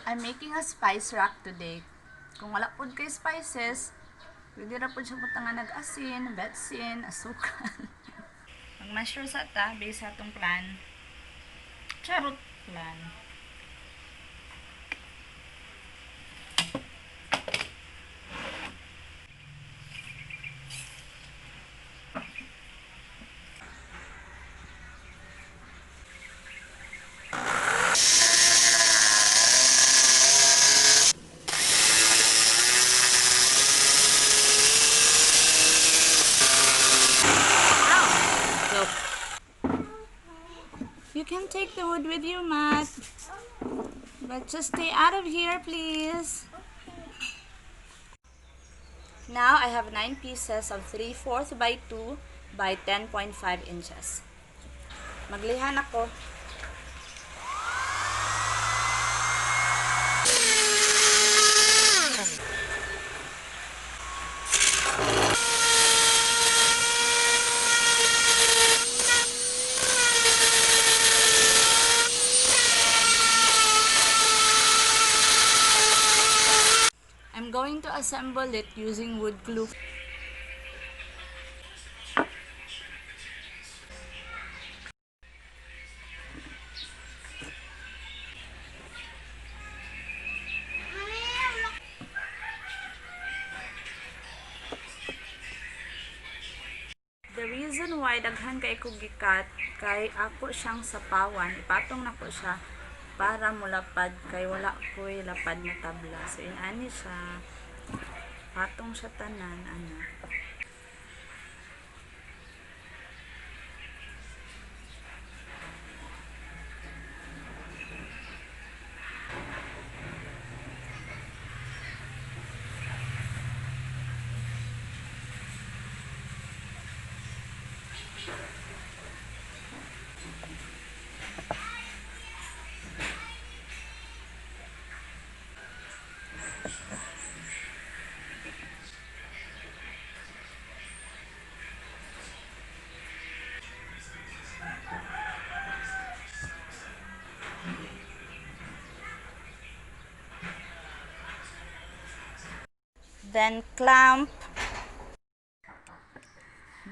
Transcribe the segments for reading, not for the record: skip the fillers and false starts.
I'm making a spice rack today. Kung wala po kay spices, pwede na po siya butangan nag-asin, betsin, asukan. Mag-measure sa ta, based sa itong plan. Charot plan. You can take the wood with you, Matt. But just stay out of here, please. Now, I have 9 pieces of 3/4 by 2 by 10.5 inches. Maglihan ako. I'm going to assemble it using wood glue. The reason why daghan kay ko gikat kay ako siyang sapawan, ipatong na ko siya para mulapad kay wala ko'y lapad na tabla. So inani siya, patong siya tanan ana. Then clamp.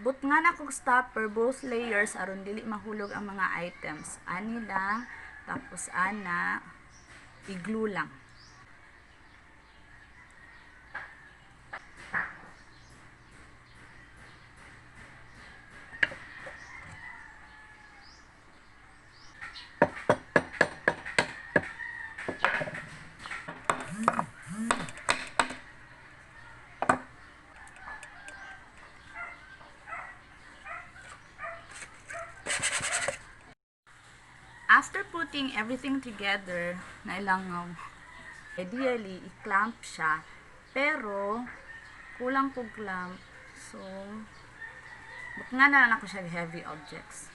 But nga na kong stopper both layers aron dili mahulog ang mga items. Ani lang, tapos ana, i-glue lang. After putting everything together, nailangaw. Ideally, i-clamp siya. Pero, kulang ko clamp. So, nga na lang ako siya heavy objects.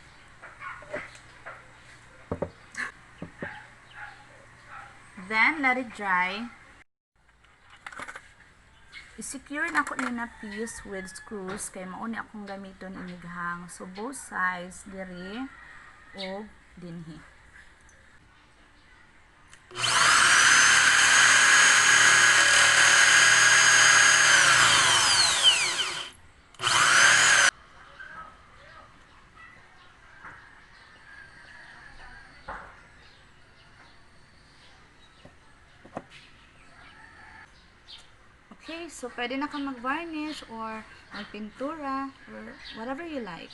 Then, let it dry. I-secure na ako na piece with screws kay mauni akong gamiton inighang. So, both sides, diri, o dinhi. Okay, so pwede na kang mag-varnish or magpintura or whatever you like.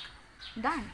Done!